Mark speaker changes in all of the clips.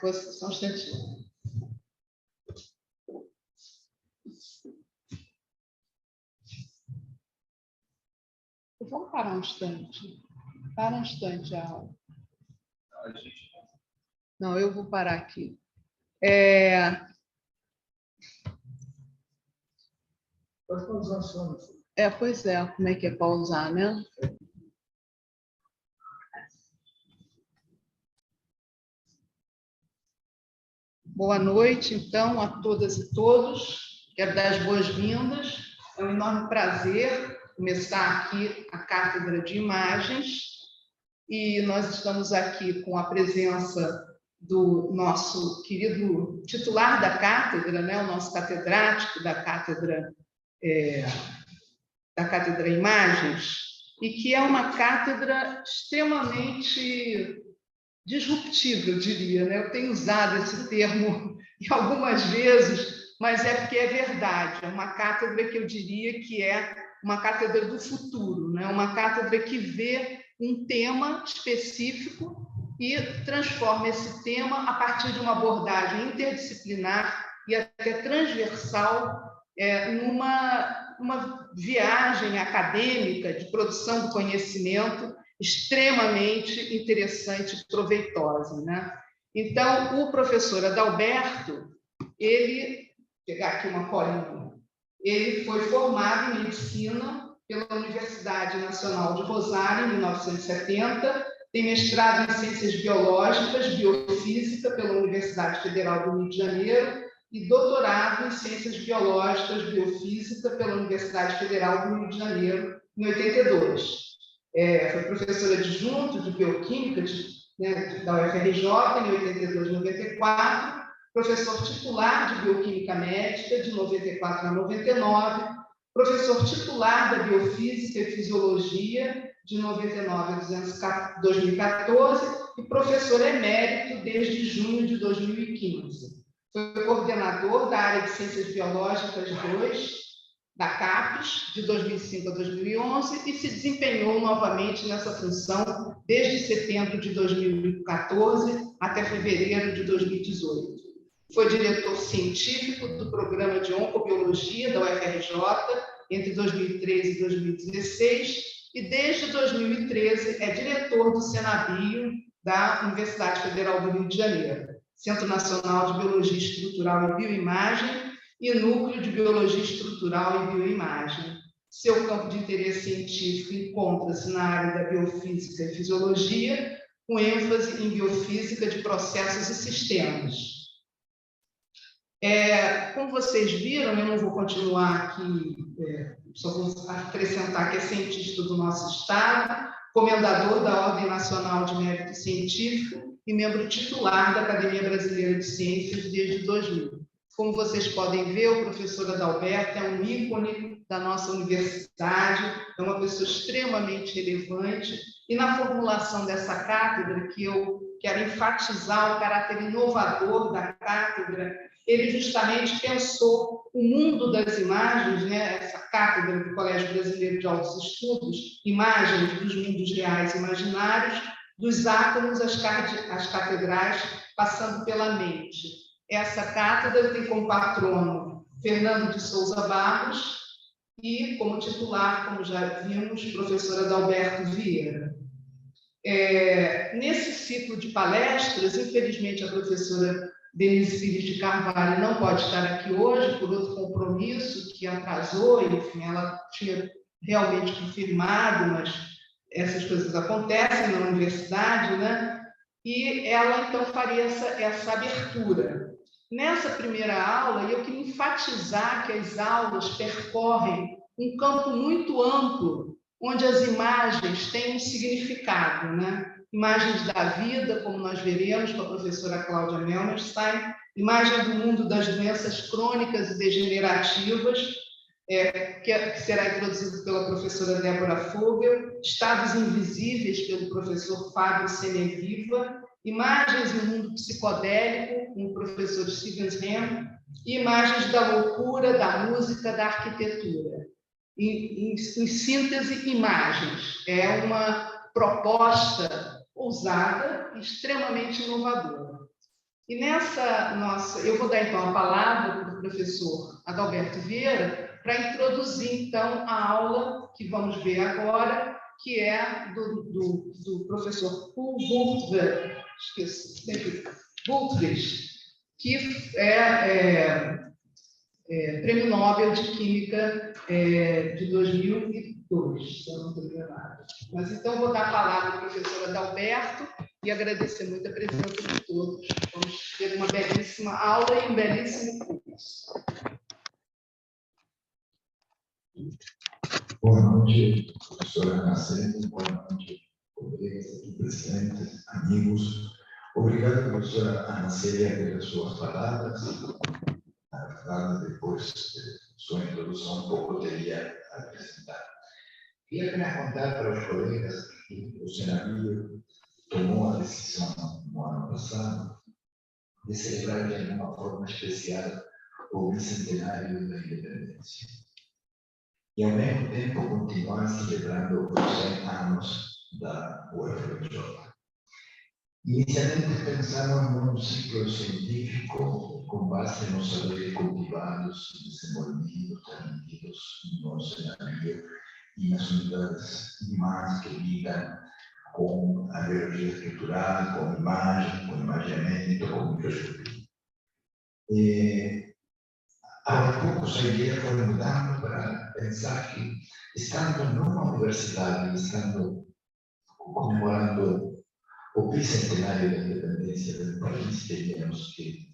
Speaker 1: Só um instantinho. Vamos parar um instante. Para um instante a aula. Não, eu vou parar aqui.
Speaker 2: Pode pausar só.
Speaker 1: Pois é, como é que é pausar, né? Boa noite, então, a todas e todos. Quero dar as boas-vindas. É um enorme prazer começar aqui a Cátedra de Imagens. E nós estamos aqui com a presença do nosso querido titular da cátedra, né? O nosso catedrático da cátedra Imagens, e que é uma cátedra extremamente disruptiva, eu diria, né? Eu tenho usado esse termo algumas vezes, mas é porque é verdade. É uma cátedra que eu diria que é uma cátedra do futuro, né? Uma cátedra que vê um tema específico e transforma esse tema a partir de uma abordagem interdisciplinar e até transversal numa viagem acadêmica de produção do conhecimento extremamente interessante e proveitosa, né? Então, o professor Adalberto, ele, vou pegar aqui uma colinha, ele foi formado em medicina pela Universidade Nacional de Rosário, em 1970, tem mestrado em Ciências Biológicas, Biofísica, pela Universidade Federal do Rio de Janeiro, e doutorado em Ciências Biológicas, Biofísica, pela Universidade Federal do Rio de Janeiro, em 82. Foi professora adjunto de Bioquímica da UFRJ, em 82 e 94, professor titular de Bioquímica Médica, de 94 a 99, professor titular da Biofísica e Fisiologia, de 99 a 2014, e professor emérito desde junho de 2015. Foi coordenador da área de Ciências Biológicas 2, da CAPES, de 2005 a 2011, e se desempenhou novamente nessa função desde setembro de 2014 até fevereiro de 2018. Foi diretor científico do Programa de Oncobiologia da UFRJ entre 2013 e 2016, e desde 2013 é diretor do CENABIO da Universidade Federal do Rio de Janeiro, Centro Nacional de Biologia Estrutural e Bioimagem e Núcleo de Biologia Estrutural e Bioimagem. Seu campo de interesse científico encontra-se na área da biofísica e fisiologia, com ênfase em biofísica de processos e sistemas. Como vocês viram, eu não vou continuar aqui, só vou acrescentar que é cientista do nosso estado, comendador da Ordem Nacional de Mérito Científico e membro titular da Academia Brasileira de Ciências desde 2000. Como vocês podem ver, o professor Adalberto é um ícone da nossa universidade, é uma pessoa extremamente relevante, e na formulação dessa cátedra, que eu quero enfatizar o caráter inovador da cátedra, ele justamente pensou o mundo das imagens, né? Essa cátedra do Colégio Brasileiro de Altos Estudos, Imagens dos Mundos Reais e Imaginários, dos átomos às catedrais passando pela mente. Essa cátedra tem como patrono Fernando de Souza Barros e, como titular, como já vimos, professora Adalberto Vieira. Nesse ciclo de palestras, infelizmente, a professora Denise Pires de Carvalho não pode estar aqui hoje por outro compromisso que atrasou, enfim, ela tinha realmente confirmado, mas essas coisas acontecem na universidade, né? E ela, então, faria essa abertura. Nessa primeira aula, eu queria enfatizar que as aulas percorrem um campo muito amplo, onde as imagens têm um significado, né? Imagens da vida, como nós veremos com a professora Cláudia Melmerstein, imagem do mundo das doenças crônicas e degenerativas, que será introduzido pela professora Débora Fogel, estados invisíveis pelo professor Fábio Seneviva, imagens do mundo psicodélico, com o professor Stevens Ham, e imagens da loucura, da música, da arquitetura. Em síntese, imagens. É uma proposta ousada e extremamente inovadora. E nessa nossa, eu vou dar então a palavra para o professor Adalberto Vieira para introduzir então a aula que vamos ver agora, que é do professor Wüthrich, esqueci, sempre Wüthrich, que é Prêmio Nobel de Química de 2002, se eu não estou enganada. Mas então vou dar a palavra ao professor Adalberto e agradecer muito a presença de todos. Vamos ter uma belíssima aula e um belíssimo curso.
Speaker 3: Boa noite, professora Nascente, boa noite, colegas aqui presentes, amigos. Obrigado, professora Anacelia, pelas suas palavras. Na verdade, depois de sua introdução, um pouco teria a apresentar. Queria apenas contar para os colegas que o CENABIO tomou a decisão no ano passado de celebrar de alguma forma especial o bicentenário da independência. E, ao mesmo tempo, continuar celebrando os 100 anos da UFRJ. Inicialmente, pensamos num ciclo científico com base nos saberes cultivados e desenvolvidos, transmitidos no CENABIO e nas unidades mais que lidam com a biologia estrutural, com imagem, com imaginamento, com microscopia. Aos poucos, a ideia foi mudando para pensar que, estando numa universidade, estando comemorando o bicentenário da independência do país, teríamos que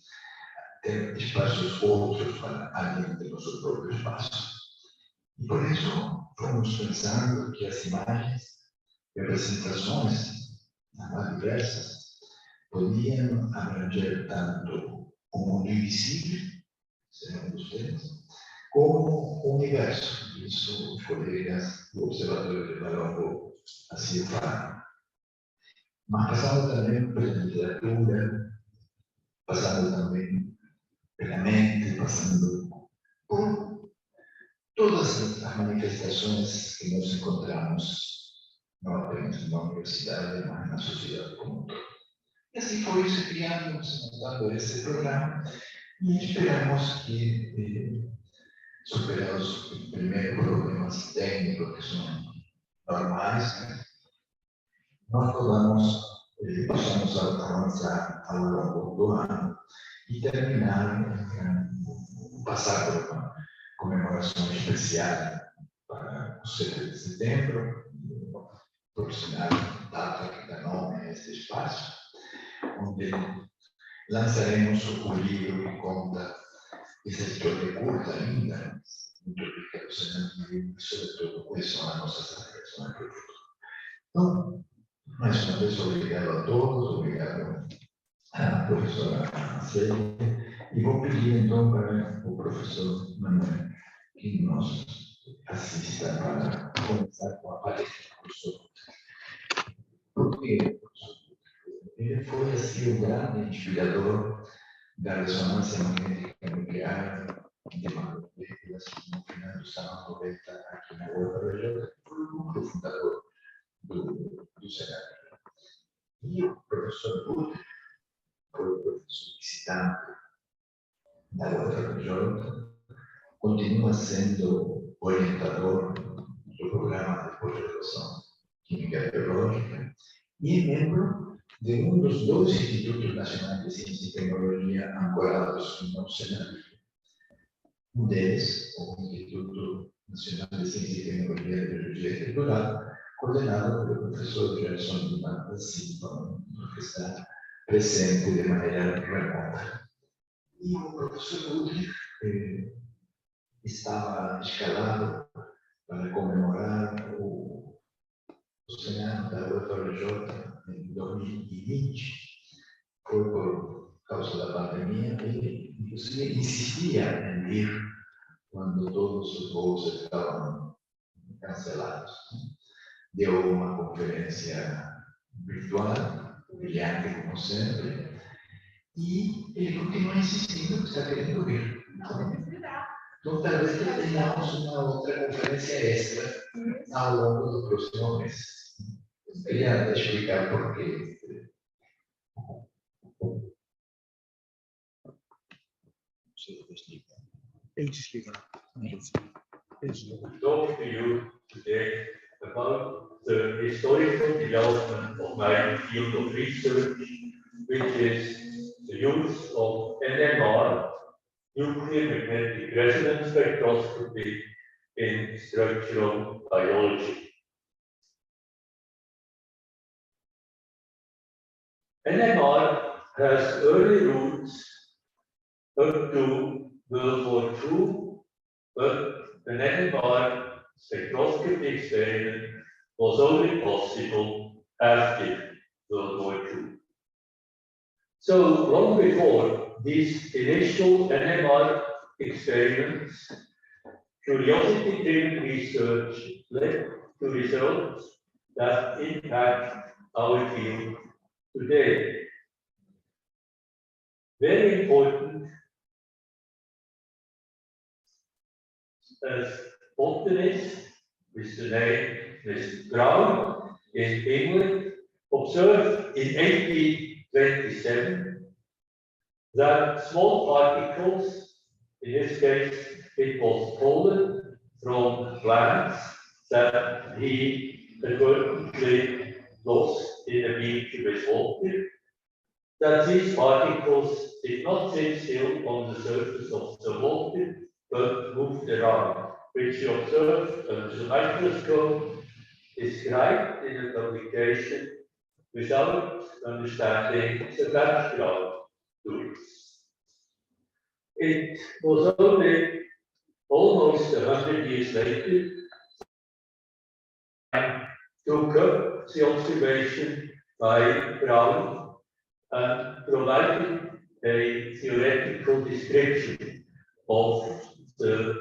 Speaker 3: ter espaços outros para além do nosso próprio espaço. E por isso, fomos pensando que as imagens, representações, as mais diversas, podiam abranger tanto o mundo invisível, serão dos temas, como o universo. Isso os colegas do Observatório de Barros assim o falam. Mas passando também pela literatura, passando também pela mente, passando por todas as manifestações que nós encontramos, não apenas na universidade, mas na sociedade como um todo. E assim foi se criando, se montando esse programa, e esperamos que, superados os primeiros problemas técnicos que são normais, nós possamos avançar ao longo do ano e terminar, passar por uma comemoração especial para o 7 de setembro, por sinal, data que dá nome a este espaço, onde lançaremos o livro que conta essa história curta ainda, muito rica do CENABIO, e sobretudo quais são as nossas aplicações para o futuro. Então, mais uma vez, obrigado a todos, obrigado à professora Anacelia, e vou pedir então para o professor Manuel que nos assista para começar com a palestra do professor. Porque ele foi assim o grande inspirador da ressonância magnética nuclear de macromoléculas no final dos anos 90 aqui na UFRJ, foi o fundador do CENABIO. E o professor Wüthrich foi o professor visitante da UFRJ, continua sendo orientador do programa de pós-graduação Química Biológica e é membro de um dos dois Institutos Nacionais de Ciência e Tecnologia ancorados no CENABIO. Um deles, o Instituto Nacional de Ciência e Tecnologia de Biologia Estrutural, coordenado pelo professor Gerson da Silva, que está presente de maneira remota. E o professor Wüthrich estava escalado para comemorar o centenário da UFRJ em 2020. Foi por causa da pandemia, ele inclusive insistia em ir quando todos os voos estavam cancelados. Deu uma conferência virtual, brilhante como sempre, e ele continua insistindo que está querendo vir. Então, talvez tenhamos uma outra conferência extra ao longo do próximo mês. Queria explicar por quê.
Speaker 2: Ele desliga.
Speaker 4: Talk to you today about the historical development of my field of research, which is the use of NMR, nuclear magnetic resonance spectroscopy, in structural biology. NMR has early roots up to World War II, but an NMR spectroscopy experiment was only possible after World War II. So long before these initial NMR experiments, curiosity-driven research led to results that impact our field today. Very important as botanist with the name Mr. Brown in England observed in 1827 that small particles, in this case it was pollen from plants that he inadvertently lost in a beaker with water, that these particles did not sit still on the surface of the water, but moved around, which he observed under the microscope, described in a publication without understanding the background to it. It was only almost 100 years later I took up the observation by Brown and provided a theoretical description of the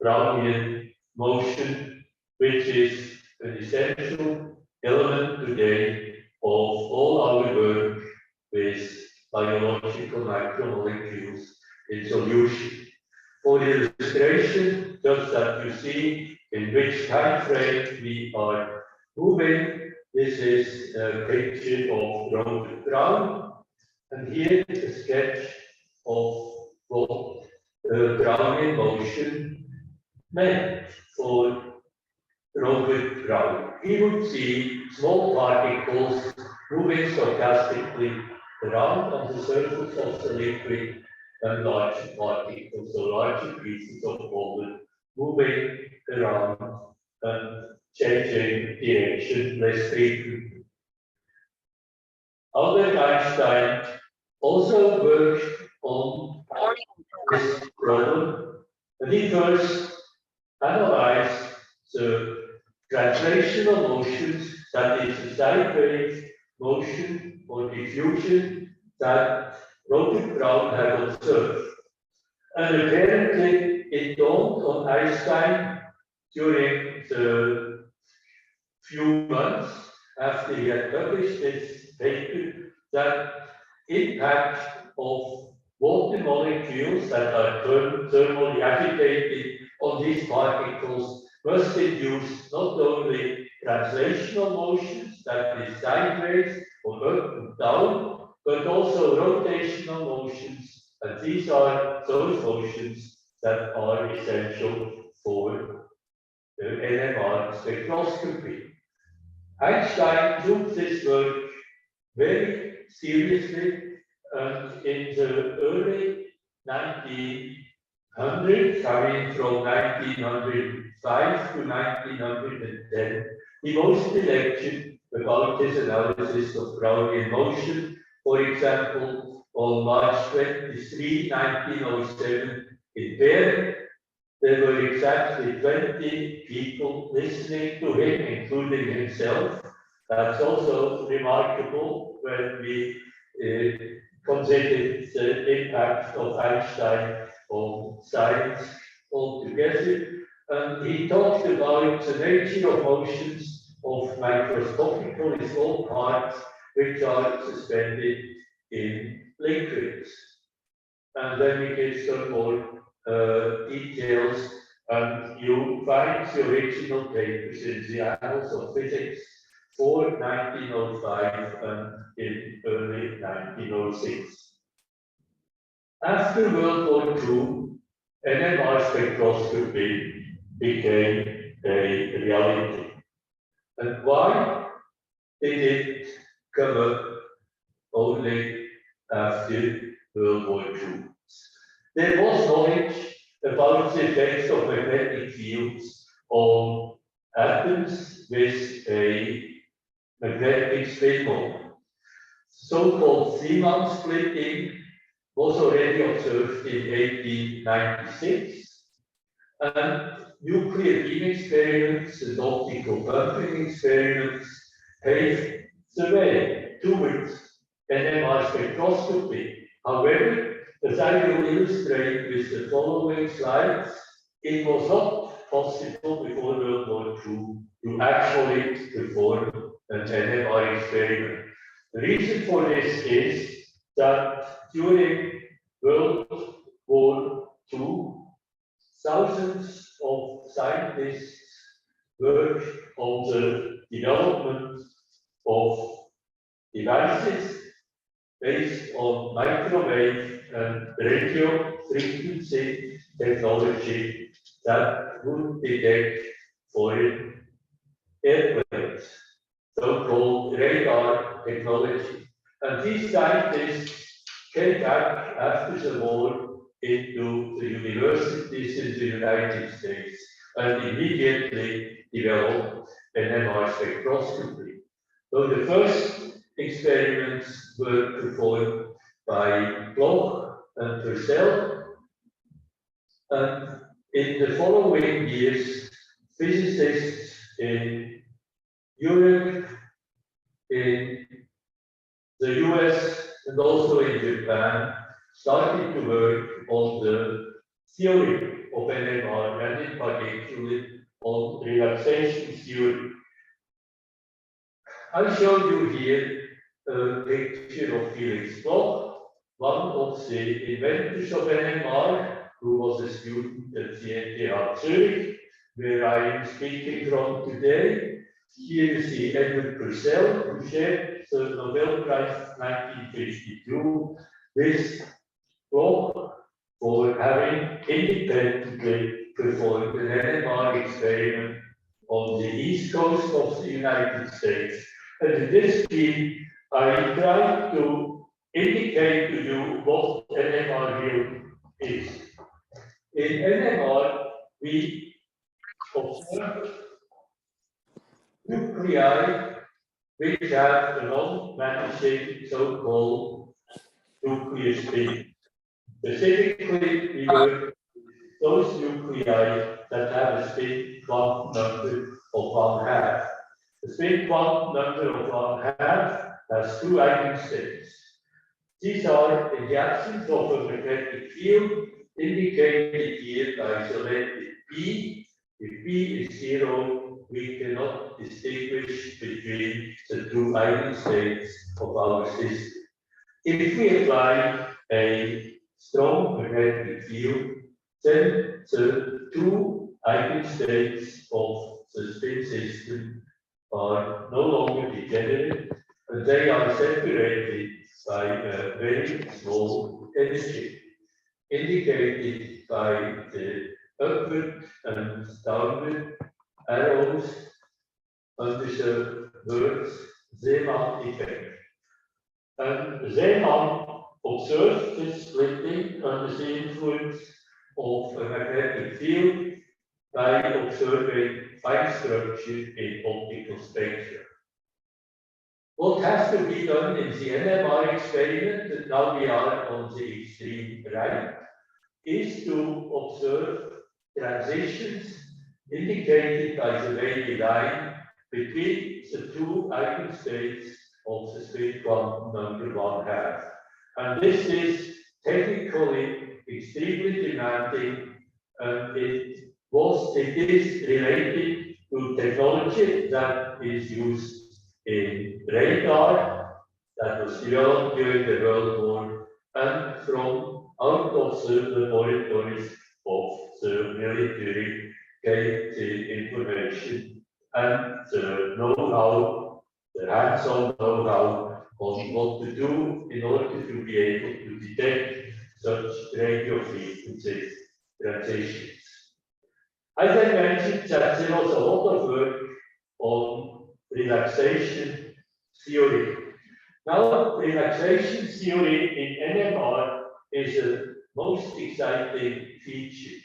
Speaker 4: Brownian motion, which is an essential element today of all our work with biological macromolecules in solution. For illustration, just that you see in which time frame we are moving, this is a picture of Robert Brown, and here a sketch of what the Brownian motion meant for Robert Brown. He would see small particles moving stochastically around on the surface of the liquid, and larger particles, so larger pieces of pollen, moving around and changing direction less frequently. Albert Einstein also worked on this problem, and he first analyzed the translational motions, that is the sideways motion or diffusion that Robert Brown had observed. And apparently it dawned on Einstein during the few months after he had published this paper that impact of water molecules that are thermally agitated on these particles must induce not only translational motions, that is sideways or up and down, but also rotational motions, and these are those motions that are essential for the NMR spectroscopy. Einstein took this work very seriously, and in the early 1900s, I mean from 1905 to 1910, he mostly lectured about his analysis of Brownian motion. For example, on March 23, 1907, in Bern, there were exactly 20 people listening to him, including himself. That's also remarkable when we consider the impact of Einstein on science altogether. And he talked about the nature of motions of microscopically small parts which are suspended in liquids. And then we get some more details, and you find the original papers in the Annals of Physics for 1905 and in early 1906. After World War II, Nmr spectroscopy became a reality. And why did it come up only after World War II? There was knowledge about the effects of magnetic fields on atoms with a magnetic spin moment. So-called Zeeman splitting was already observed in 1896, and nuclear beam experiments and optical bumping experiments paved the way towards Nmr spectroscopy. However, as I will illustrate with the following slides, it was not possible before World War II to actually perform an Nmr experiment. The reason for this is that during World War II, thousands of scientists worked on the development of devices based on microwave and radio frequency technology that would detect foreign airplanes, so-called radar technology. And these scientists came back after the war into the universities in the United States and immediately developed Nmr spectroscopy. So the first experiments were performed by Bloch and Purcell, and in the following years, physicists in Europe, in the US, and also in Japan started to work on the theory of Nmr, and in particular on relaxation theory. I show you here a picture of Felix Bloch, one of the inventors of Nmr, who was a student at the ETH Zurich, where I am speaking from today. Here you see Edward Purcell, who shared the Nobel Prize 1952 with Bloch for having independently performed an Nmr experiment on the east coast of the United States. And in this scheme, I tried to indicate to you what Nmr really is. In Nmr, we observe nuclei which have a non-vanishing so-called nuclear spin. Specifically, we work with those nuclei that have a spin quantum number of 1/2. The spin quantum number of 1/2 has 2 eigenstates. These are in the absence of a magnetic field, indicated here by the letter P. If P is 0, we cannot distinguish between the 2 eigenstates of our system. If we apply a strong magnetic field, then the 2 eigenstates of the spin system are no longer degenerate, and they are separated by a very small energy, indicated by the upward and downward arrows under the words Zeeman effect. And Zeeman observed this splitting under the influence of a magnetic field by observing fine structure in optical spectra. What has to be done in the Nmr experiment, and now we are on the extreme right, is to observe transitions indicated by the wavy line between the 2 eigenstates of the spin quantum number 1/2. And this is technically extremely demanding, and it is related to technology that is used in radar that was developed during the World War and from out of the laboratories of the military gave the information and the know-how, the hands-on know-how on what to do in order to be able to detect such radio frequency transitions. As I mentioned, that there was a lot of work on relaxation theory. Now, relaxation theory in NMR is the most exciting feature.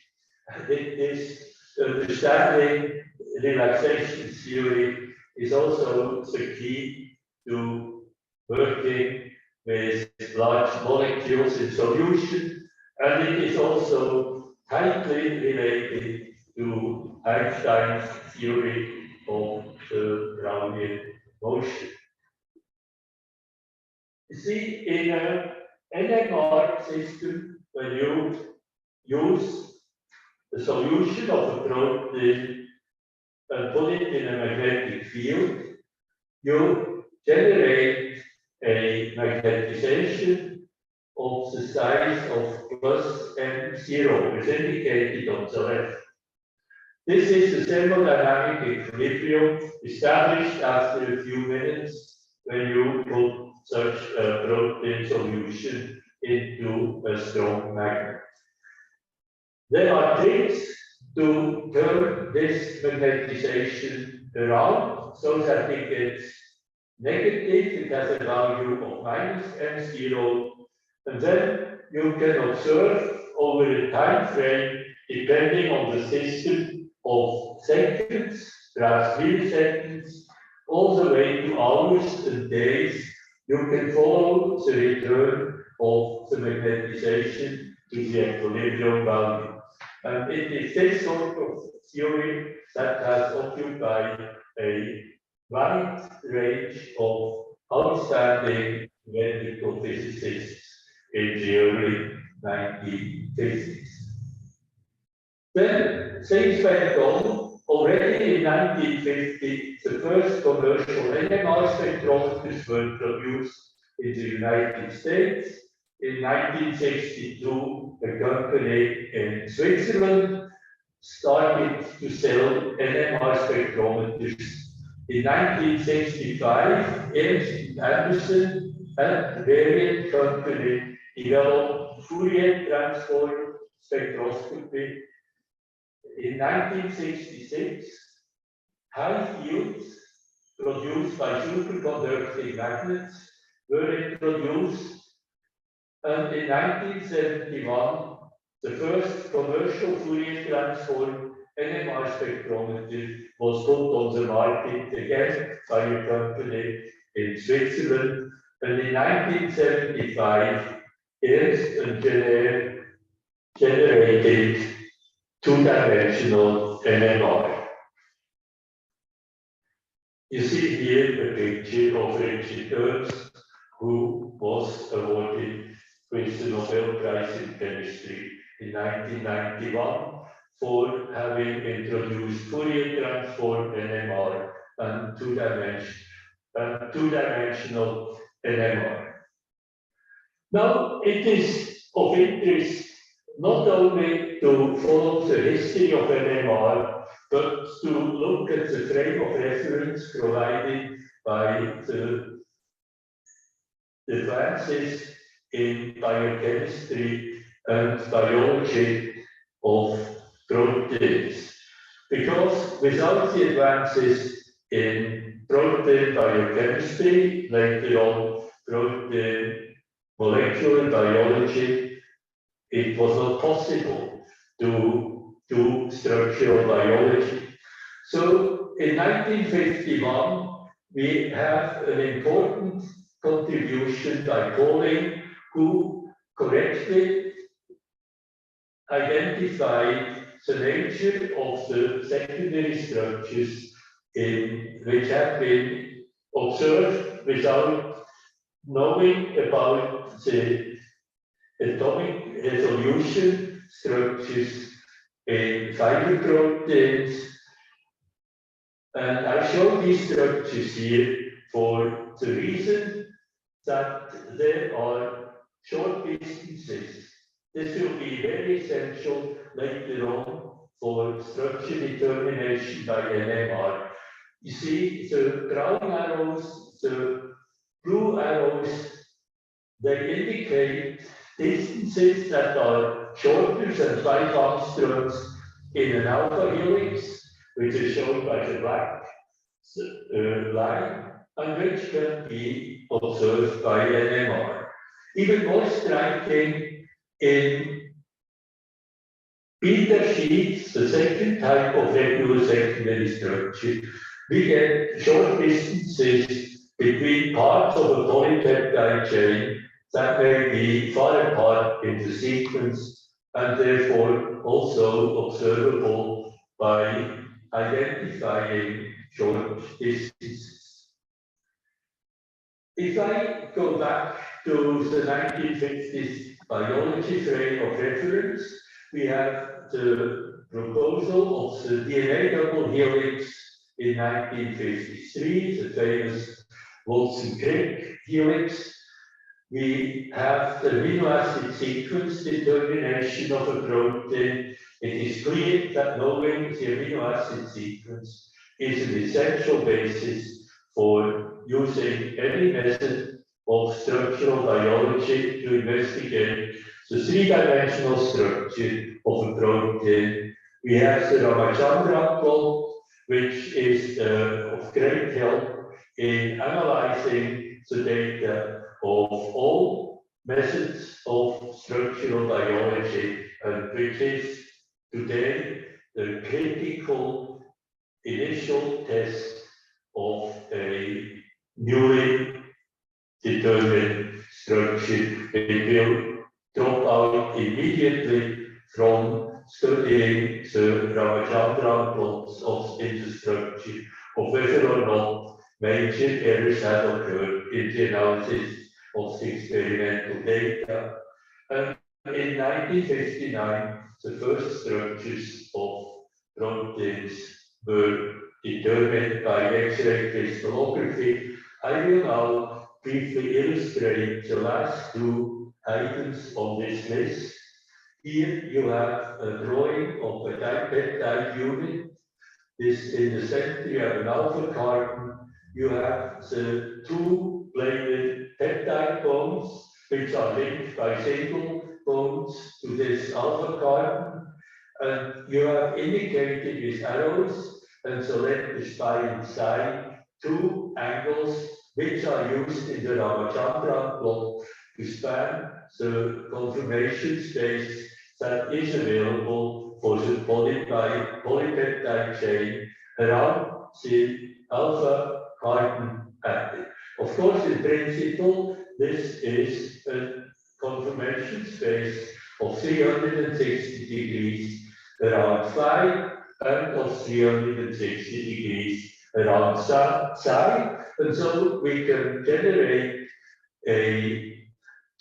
Speaker 4: This understanding relaxation theory is also the key to working with large molecules in solution, and it is also tightly related to Einstein's theory of the Brownian motion. You see, in an NMR system, when you use the solution of a protein and put it in a magnetic field, you generate a magnetization of the size of plus m0, as indicated on the left. This is the thermodynamic equilibrium established after a few minutes when you put such a protein solution into a strong magnet. There are tricks to turn this magnetization around so that it gets negative, it has a value of minus m0, and then you can observe over a time frame, depending on the system, of seconds, perhaps milliseconds, all the way to hours and days. You can follow the return of the magnetization to the equilibrium value. And it is this sort of theory that has occupied a wide range of outstanding medical physicists in the early 1950s. Then things went on. Already in 1950, the first commercial NMR spectrometers were produced in the United States. In 1962, a company in Switzerland started to sell NMR spectrometers. In 1965, Ernst & Anderson and the variant company developed Fourier transform spectroscopy. In 1966, high fields produced by superconducting magnets were introduced, and in 1971, the first commercial Fourier transform NMR spectrometer was put on the market again by a company in Switzerland, and in 1975, Ernst and Nmr generated two-dimensional NMR. You see here a picture of Richard Ernst, who was awarded with the Nobel Prize in Chemistry in 1991 for having introduced Fourier transform NMR and two-dimensional NMR. Now, it is of interest not only to follow the history of NMR, but to look at the frame of reference provided by the advances in biochemistry and biology of proteins. Because without the advances in protein biochemistry, later on protein molecular biology, it was not possible to do structural biology. So in 1951, we have an important contribution by Pauling, who correctly identified the nature of the secondary structures which have been observed without knowing about the atomic resolution structures in fiber proteins. And I show these structures here for the reason that there are short distances. This will be very essential later on for structure determination by NMR. You see, the brown arrows, the blue arrows, they indicate distances that are shorter than 5 angstroms in an alpha helix, which is shown by the black line, and which can be observed by NMR. Even more striking, in beta sheets, the second type of regular secondary structure, we get short distances between parts of a polypeptide chain that may be far apart in the sequence and therefore also observable by identifying short distances. If I go back to the 1950s biology frame of reference, we have the proposal of the DNA double helix in 1953, the famous Watson-Crick helix. We have the amino acid sequence determination of a protein. It is clear that knowing the amino acid sequence is an essential basis for using any method of structural biology to investigate the three-dimensional structure of a protein. We have the Ramachandran plot, which is of great help in analyzing the data of all methods of structural biology, and which is today the critical initial test of a newly determined structure. It will drop out immediately from studying the Ramachandran plots in the structure of whether or not major errors have occurred in the analysis of the experimental data. And in 1959, the first structures of proteins were determined by X-ray crystallography. I will now briefly illustrate the last two items on this list. Here you have a drawing of a dipeptide unit. This in the center you have an alpha carbon. You have the two bladed peptide bonds, which are linked by single bonds to this alpha carbon. And you have indicated with arrows and selected by and side two angles which are used in the Ramachandran plot to span the conformation space that is available for the polypeptide chain around the alpha carbon atom. Of course, in principle, this is a conformation space of 360 degrees around phi and of 360 degrees around psi. And so we can generate a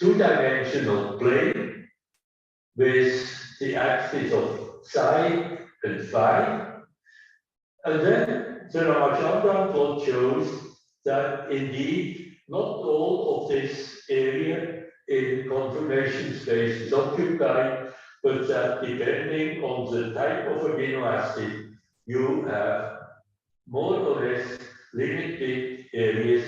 Speaker 4: two-dimensional plane with the axis of psi and phi. And then the Ramachandran plot shows that indeed not all of this area in conformation space is occupied, but that depending on the type of amino acid, you have more or less limited areas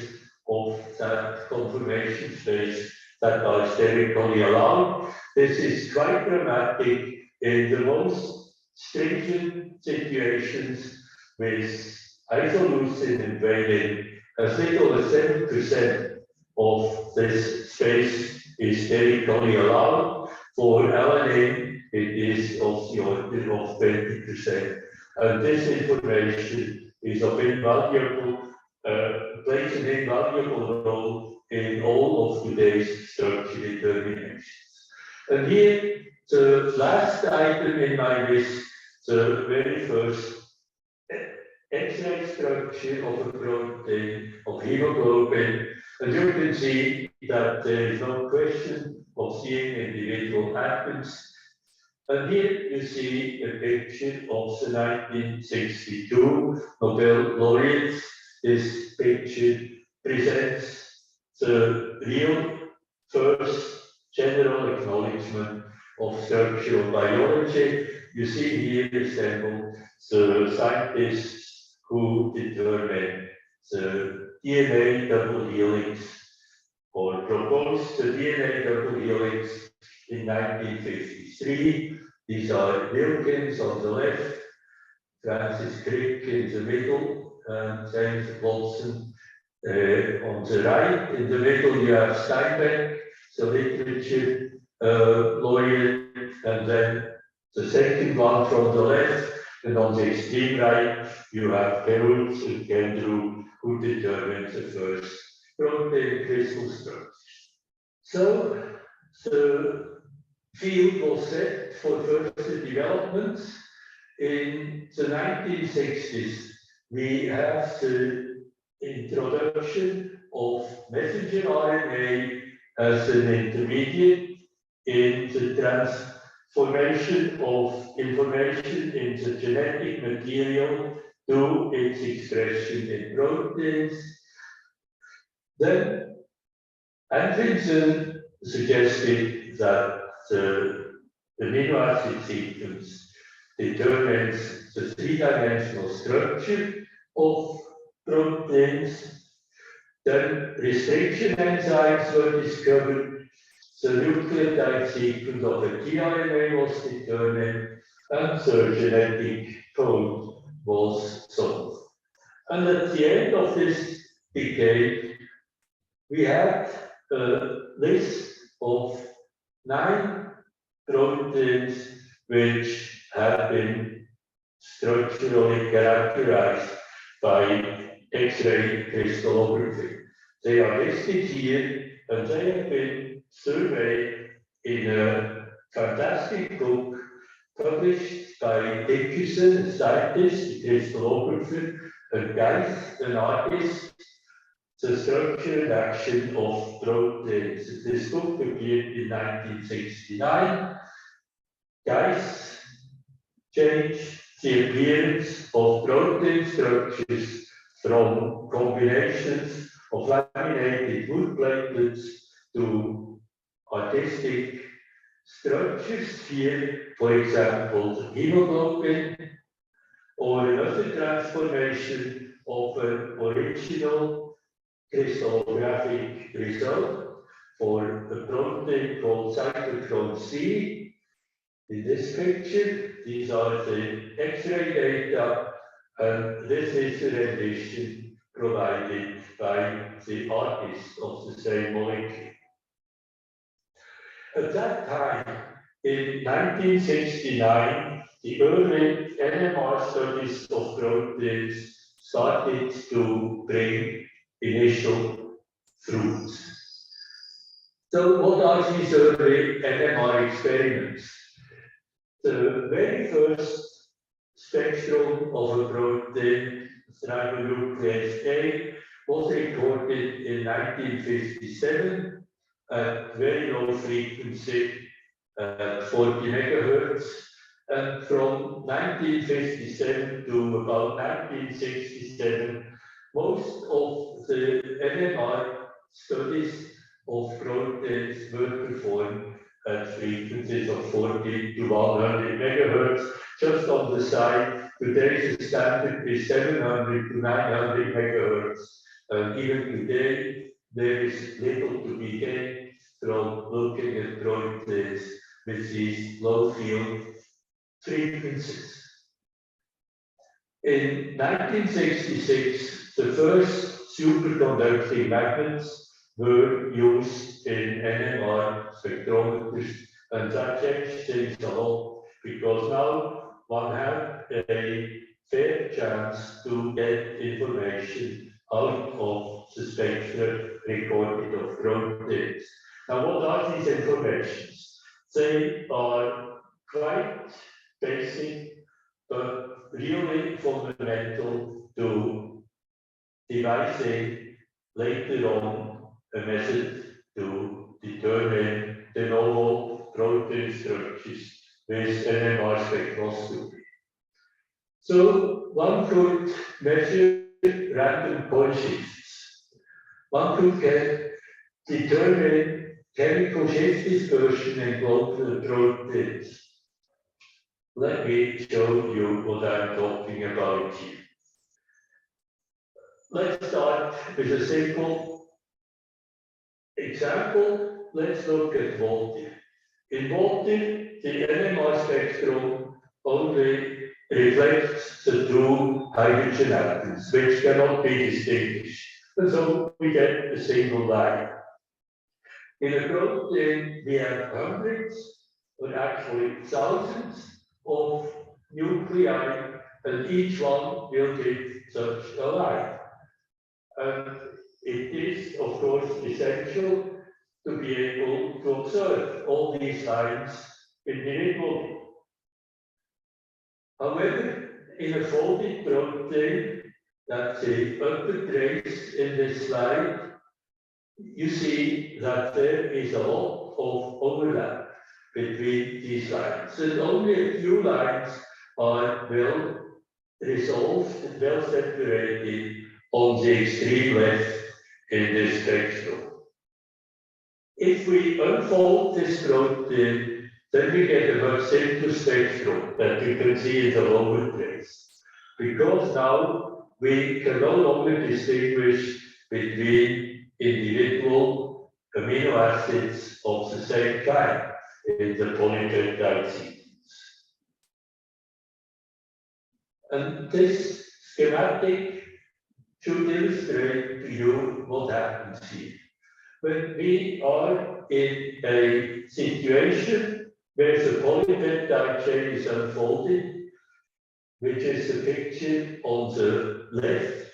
Speaker 4: of that conformation space that are sterically allowed. This is quite dramatic in the most stringent situations with isoleucine and valine. As little as 7% of this space is sterically allowed. For alanine, it is of the order of 20%. And this information is of invaluable, plays an invaluable role in all of today's structure determinations. And here, the last item in my list, the very first X-ray structure of a protein of hemoglobin, and you can see that there is no question of seeing individual atoms. And here you see a picture of the 1962 Nobel laureates. This picture presents the real first general acknowledgement of structural biology. You see here assembled the scientists who determined the DNA double helix or proposed the DNA double helix in 1953. These are Wilkins on the left, Francis Crick in the middle, and James Watson on the right. In the middle you have Steinbeck, the literature laureate, and then the second one from the left, and on the extreme right you have Perutz and Kendrew, who determined the first protein crystal structures. So the field was set for further developments. In the 1960s, we have the introduction of messenger RNA as an intermediate in the transformation of information in the genetic material to its expression in proteins. Then Andresen suggested that the amino acid sequence determines the three-dimensional structure of proteins. Then restriction enzymes were discovered, the nucleotide sequence of a tRNA was determined, and the genetic code was solved. And at the end of this decade, we had a list of 9 proteins which have been structurally characterized by X-ray crystallography. They are listed here, and they have been surveyed in a fantastic book published by Dickerson, a scientist, a crystallographer, and Geist, an artist, The Structure and Action of Proteins. This book appeared in 1969. Geist changed the appearance of protein structures from combinations of laminated wood platelets to artistic structures. Here, for example, hemoglobin, or another transformation of an original crystallographic result for a protein called cytochrome C. In this picture, these are the X-ray data, and this is the rendition provided by the artist of the same molecule. At that time, in 1969, the early NMR studies of proteins started to bring initial fruits. So what are these early NMR experiments? The very first spectrum of a protein, ribonuclease A, was recorded in 1957 at very low frequency, 40 megahertz. And from 1957 to about 1967, most of the NMR studies of proteins were performed at frequencies of 40 to 100 megahertz. Just on the side, today's standard is 700 to 900 megahertz. And even today, there is little to be gained from looking at proteins with these low field frequencies. In 1966, the first superconducting magnets were used in NMR spectrometers, and that changed things a lot, because now one had a fair chance to get information out of the spectra recorded of proteins. Now, what are these informations? They are quite basic, but really fundamental to devising later on a method to determine the novel protein structures with NMR spectroscopy. So one could measure random point shifts. One could determine chemical shift dispersion in global proteins. Let me show you what I'm talking about here. Let's start with a simple example. Let's look at water. In water, the NMR spectrum only reflects the two hydrogen atoms, which cannot be distinguished. And so we get a single line. In a protein, we have hundreds, or actually thousands, of nuclei, and each one will give such a line. And it is, of course, essential to be able to observe all these lines individually. However, in a folded protein, that's the upper trace in this slide, you see that there is a lot of overlap between these lines, and only a few lines are well resolved and well separated on the extreme left in this spectrum. If we unfold this protein, then we get a much simpler spectrum that you can see in the lower trace, because now we can no longer distinguish between individual amino acids of the same kind in the polypeptide sequence. And this schematic should illustrate to you what happens here. When we are in a situation where the polypeptide chain is unfolded, which is the picture on the left,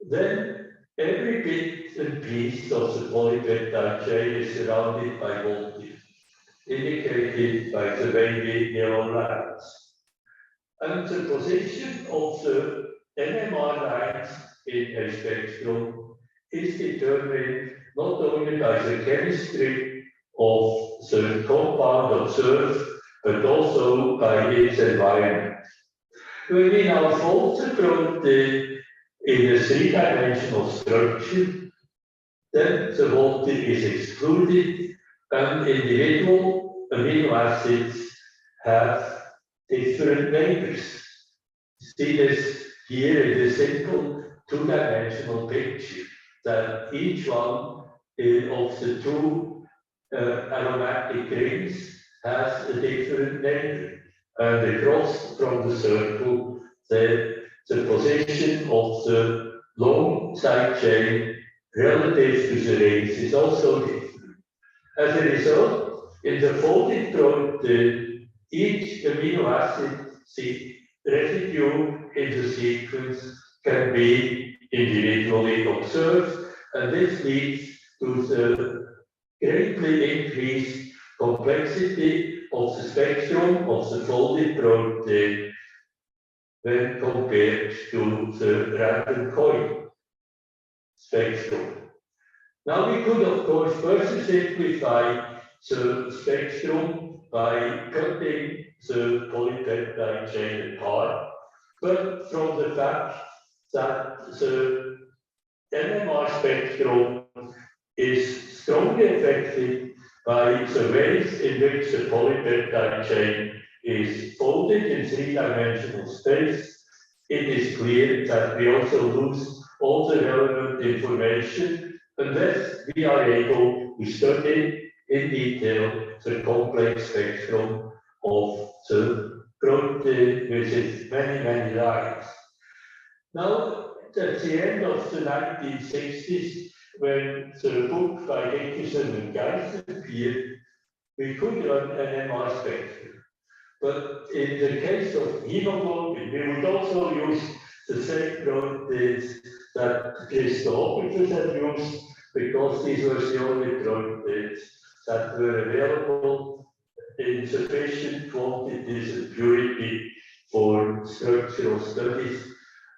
Speaker 4: then every bit and piece of the polypeptide chain is surrounded by voltage, indicated by the wavy yellow lines. And the position of the NMR lines in a spectrum is determined not only by the chemistry of the compound observed, but also by its environment. When we now fold the protein in a three-dimensional structure, then the voltage is excluded, and individual amino acids have different neighbors. See this here in the simple two-dimensional picture, that each one of the two aromatic rings has a different neighbor. And across from the circle, the position of the long side chain relative to the rings is also different. As a result, in the folded protein, each amino acid residue in the sequence can be individually observed, and this leads to the greatly increased complexity of the spectrum of the folded protein when compared to the random coin spectrum. Now we could, of course, further simplify the spectrum by cutting the polypeptide chain apart, but from the fact that the NMR spectrum is strongly affected by the ways in which the polypeptide chain is folded in three-dimensional space, it is clear that we also lose all the relevant information unless we are able to study in detail the complex spectrum of the protein with its many, many lines. Now, at the end of the 1960s, when the book by Dickerson and Geis appeared, we could run an NMR spectrum. But in the case of hemoglobin, we would also use the same proteins that crystallography had used, because these were the only proteins that were available in sufficient quantities and purity for structural studies.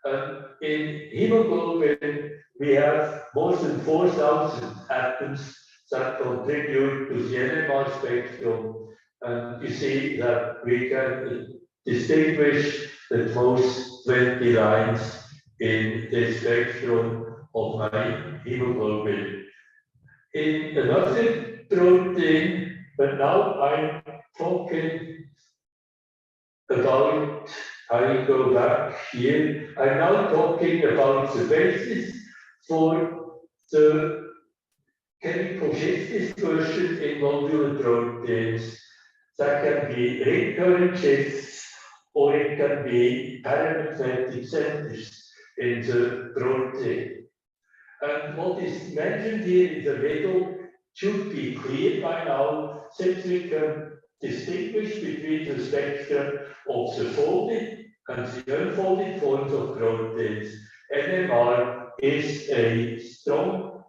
Speaker 4: And in hemoglobin, we have more than 4,000 atoms that contribute to the NMR spectrum. And you see that we can distinguish the most 20 lines in the spectrum of my hemoglobin. In another protein, but now I'm talking about, I go back here, I'm now talking about the basis for the chemical shift dispersion in nodular proteins. That can be ring current shifts, or it can be paramagnetic centers in the protein. And what is mentioned here in the middle should be clear by now, since we can distinguish between the spectrum of the folded and the unfolded forms of proteins. NMR is a strong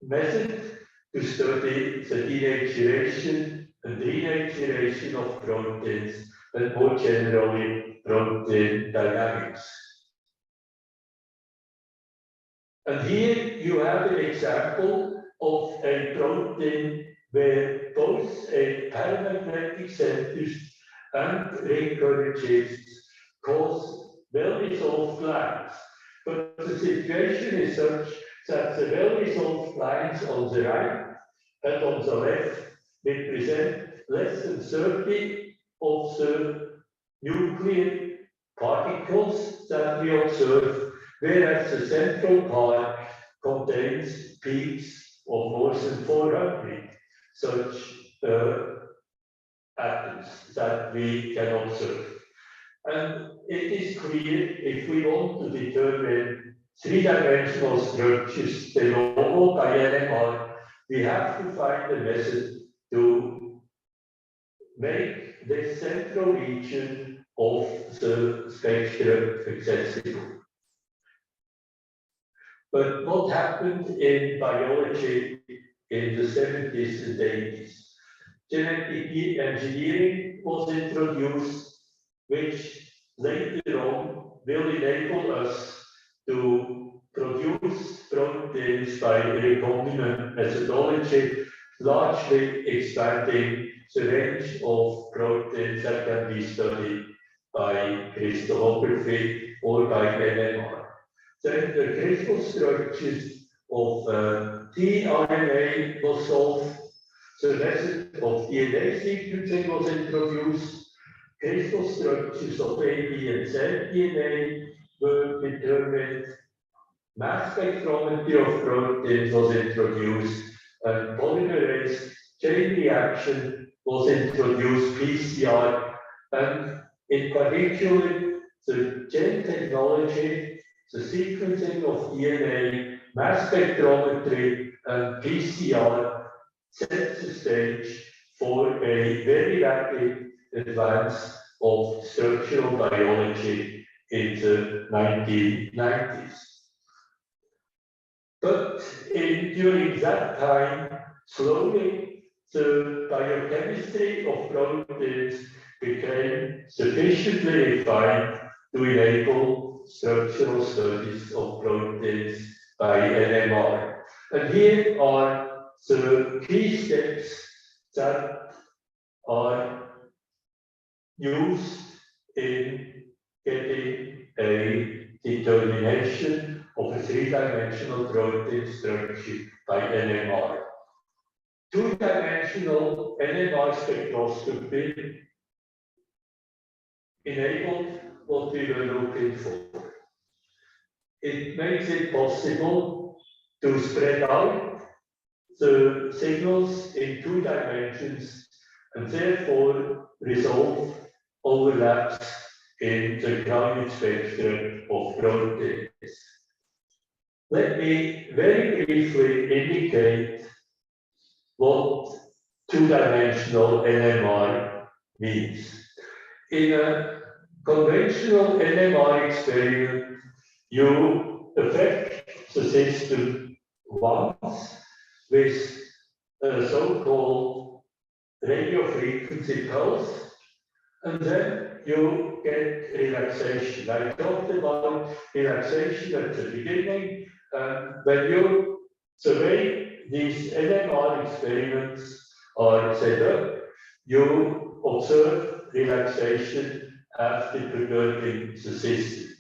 Speaker 4: method to study the denaturation and renaturation of proteins, and more generally, protein dynamics. And here you have an example of a protein where both a paramagnetic centers and ring current shifts cause well-resolved lines. But the situation is such that the well-resolved lines on the right and on the left represent less than 30 of the nuclear particles that we observe, whereas the central part contains peaks of more than 400 such atoms that we can observe. And it is clear, if we want to determine three-dimensional structures de novo by NMR, we have to find a method to make the central region of the spectrum accessible. But what happened in biology in the 70s and 80s? Genetic engineering was introduced, which later on will enable us to produce proteins by recombinant methodology, largely expanding the range of proteins that can be studied by crystallography or by NMR. Then the crystal structures of tRNA was solved. The method of DNA sequencing was introduced. Crystal structures of A, B, and Z DNA were determined. Mass spectrometry of proteins was introduced, and polymerase chain reaction was introduced, PCR, and in particular, the gene technology, the sequencing of DNA, mass spectrometry, and PCR set the stage for a very rapid advance of structural biology in the 1990s. But during that time, slowly, the biochemistry of proteins became sufficiently refined to enable structural studies of proteins by NMR. And here are the key steps that are used in getting a determination of a three-dimensional protein structure by NMR. Two-dimensional NMR spectroscopy enabled what we were looking for. It makes it possible to spread out the signals in 2 dimensions and therefore resolve overlaps in the grounded spectrum of proteins. Let me very briefly indicate what 2-dimensional NMR means. In a conventional NMR experiment, you affect the system once with a so-called radio frequency pulse, and then you get relaxation. I talked about relaxation at the beginning, and when you survey these NMR experiments are set up, you observe relaxation after perturbing the system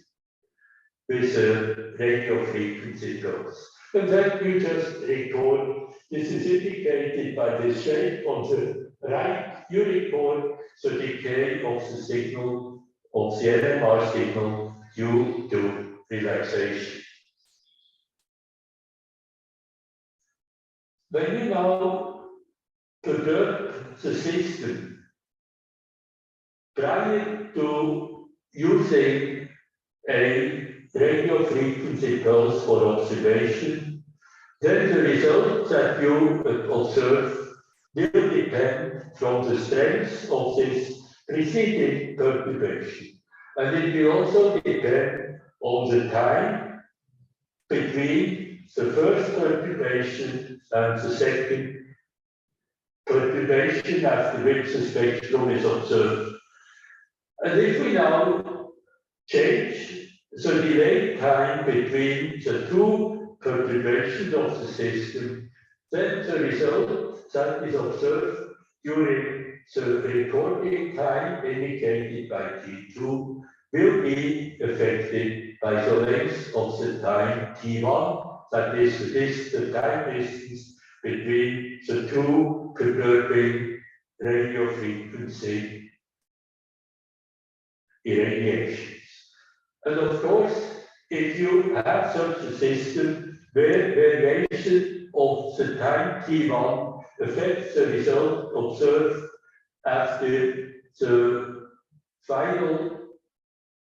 Speaker 4: with a radio frequency pulse. And then you just record. This is indicated by the shape on the right. You record the decay of the signal, of the NMR signal due to relaxation. when we now perturb the system prior to using a radio frequency pulse for observation, then the results that you observe will depend from the strength of this preceding perturbation. And it will also depend on the time between the first perturbation and the second perturbation after which the spectrum is observed. And if we now change the delay time between the two perturbations of the system, then the result that is observed during the recording time indicated by T2 will be affected by the length of the time T1, that is the time distance between the two perturbing radio frequency irradiations. And of course, if you have such a system where variation of the time T1 affects the result observed after the final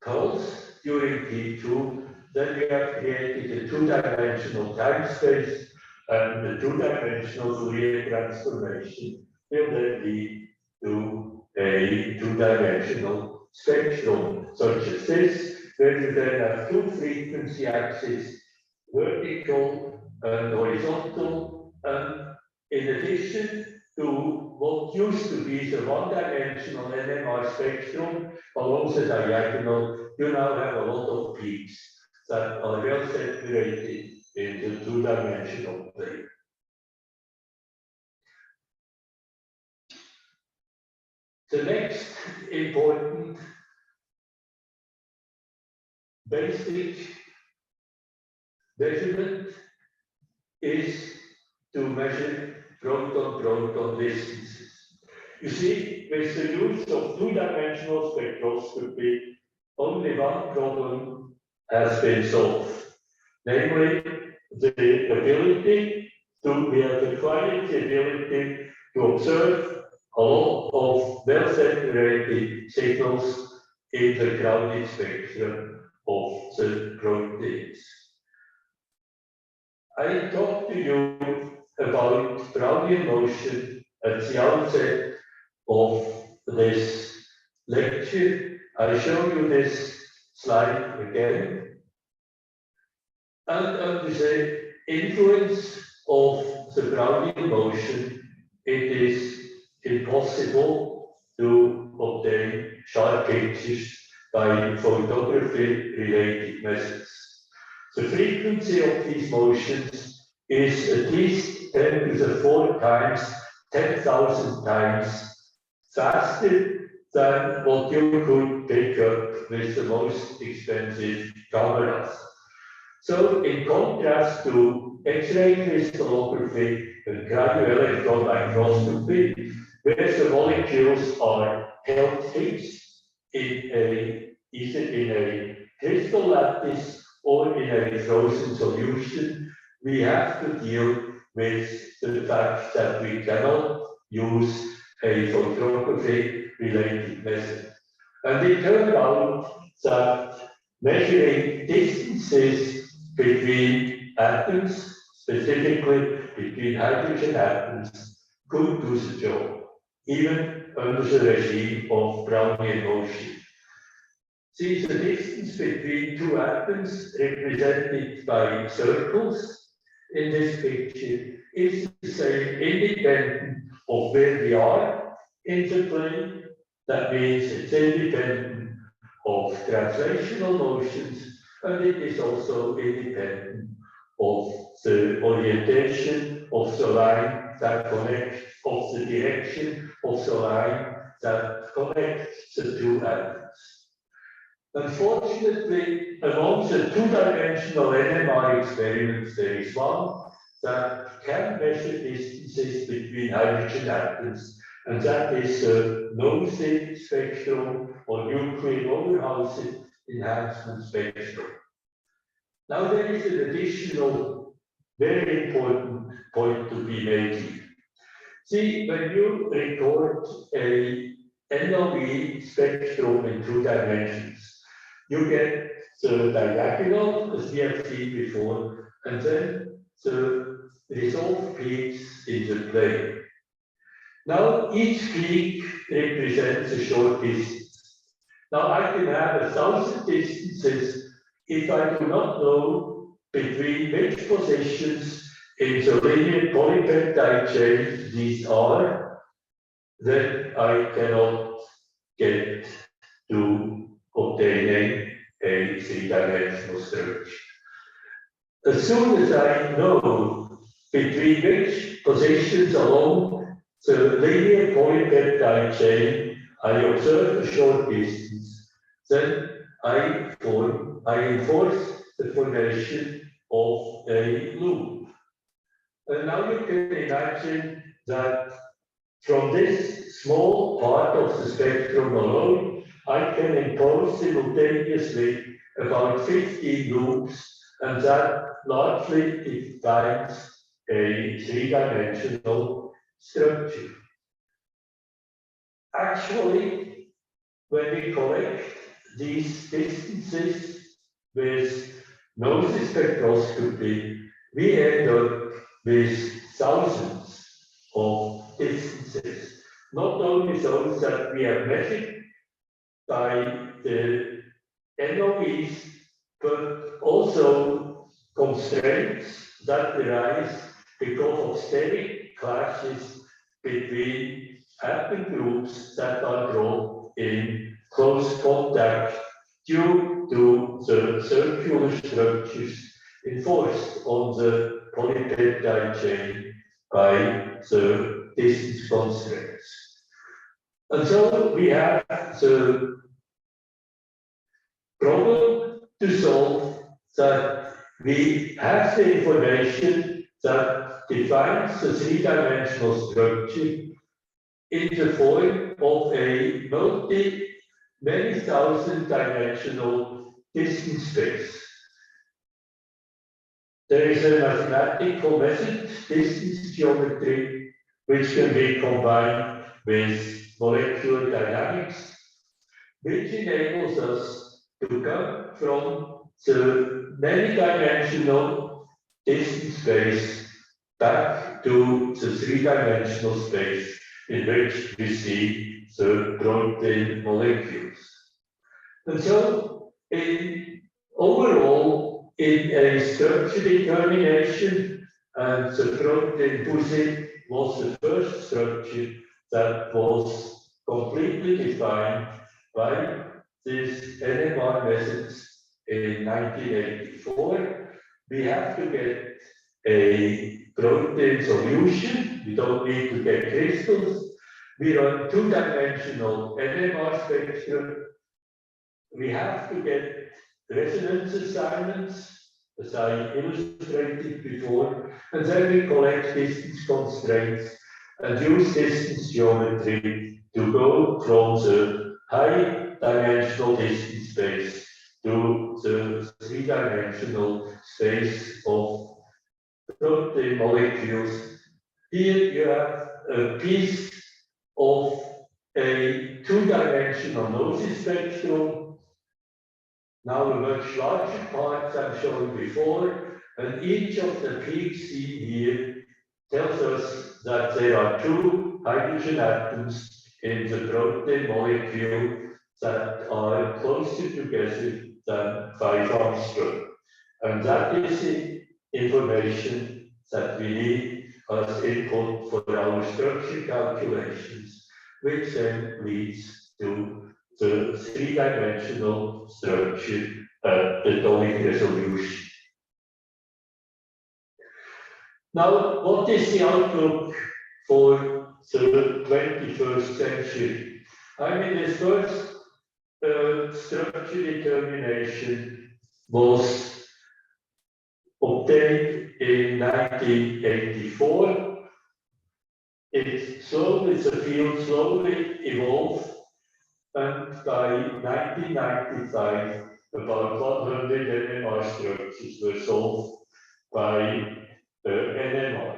Speaker 4: pulse during T2, then we have created a two-dimensional time space, and the two-dimensional Fourier transformation will then lead to a two-dimensional spectrum, such as this, where you then have two frequency axes, vertical and horizontal, and in addition to what used to be the one-dimensional Nmr spectrum along the diagonal, you now have a lot of peaks that are well separated in the two-dimensional plane. The next important basic measurement is to measure proton-proton distances. You see, with the use of two-dimensional spectroscopy, only one problem has been solved, namely the ability to, we have acquired the ability to observe a lot of well-separated signals in the crowded spectrum of the proteins. I talked to you about Brownian motion at the outset of this lecture. I show you this slide again. And under the influence of the Brownian motion, it is impossible to obtain sharp pictures by photography-related methods. The frequency of these motions is at least 10 to the 4 times, 10,000 times faster than what you could pick up with the most expensive cameras. So, in contrast to X-ray crystallography and radioelectron microscopy, where the molecules are held fixed in either in a crystal lattice or in a frozen solution, we have to deal with the fact that we cannot use a photography-related method. And it turned out that measuring distances between atoms, specifically between hydrogen atoms, could do the job, even under the regime of Brownian motion. See, the distance between two atoms, represented by circles in this picture, is the same independent of where we are in the plane. That means it's independent of translational motions, and it is also independent of the orientation of the line that connects, of the direction of the line that connects the two atoms. Unfortunately, among the two-dimensional NMR experiments, there is one that can measure distances between hydrogen atoms, and that is the NOSE spectrum or nuclear overhousing enhancement spectrum. Now, there is an additional very important point to be made here. See, when you record a NMR spectrum in 2 dimensions, you get the diagonal, as we have seen before, and then the resolved peaks in the plane. Now, each peak represents a short distance. Now, I can have 1,000 distances if I do not know between which positions in the linear polypeptide chain these are, then I cannot get to obtaining a 3-dimensional structure. As soon as I know between which positions along the linear polypeptide chain I observe a short distance, then I enforce the formation of a loop. And now you can imagine that from this small part of the spectrum alone, I can impose simultaneously about 15 loops, and that largely defines a 3-dimensional structure. Actually, when we collect these distances with Nmr spectroscopy, we end up with thousands of distances. Not only those that we have measured by the NOVs, but also constraints that arise because of steric clashes between atom groups that are brought in close contact due to the circular structures enforced on the polypeptide chain by the distance constraints. And so we have the problem to solve that we have the information that defines the 3-dimensional structure in the form of a many thousand dimensional distance space. There is a mathematical method, distance geometry, which can be combined with molecular dynamics, which enables us to come from the many-dimensional distance space back to the 3-dimensional space in which we see the protein molecules. And so, overall, in a structure determination, and the protein fusion was the first structure that was completely defined by this NMR methods in 1984. We have to get a protein solution. We don't need to get crystals. We run 2-dimensional NMR spectrum. We have to get resonance assignments, as I illustrated before, and then we collect distance constraints and use distance geometry to go from the high-dimensional distance space to the 3-dimensional space of protein molecules. Here you have a piece of a 2-dimensional Nmr spectrum. Now a much larger part I'm showing before, and each of the peaks seen here tells us that there are 2 hydrogen atoms in the protein molecule that are closer together than 5 Angstrom. And that is the information that we need as input for our structure calculations, which then leads to the 3-dimensional structure at atomic resolution. Now, what is the outlook for the 21st century? I mean, this first structure determination was obtained in 1984. The field slowly evolved, and by 1995, about 100 NMR structures were solved by NMR.